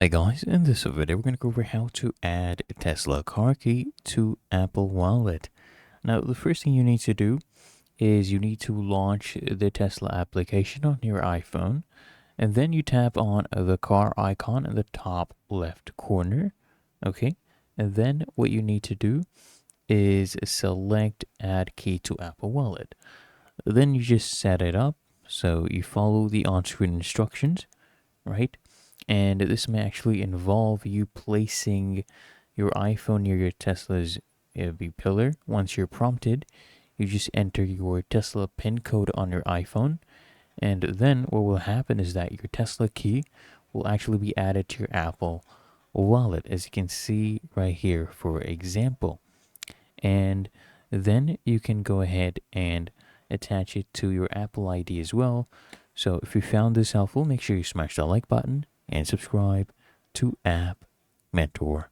Hey guys, in this video we're going to go over how to add a Tesla car key to Apple Wallet. Now the first thing you need to do is you need to launch the Tesla application on your iPhone, and then you tap on the car icon in the top left corner. Okay, and then what you need to do is select add key to Apple Wallet. Then you just set it up, so you follow the on-screen instructions, right? And this may actually involve you placing your iPhone near your Tesla's B pillar. Once you're prompted, you just enter your Tesla PIN code on your iPhone, and then what will happen is that your Tesla key will actually be added to your Apple wallet, as you can see right here, for example. And then you can go ahead and attach it to your Apple ID as well. So if you found this helpful, make sure you smash that like button and subscribe to App Mentor.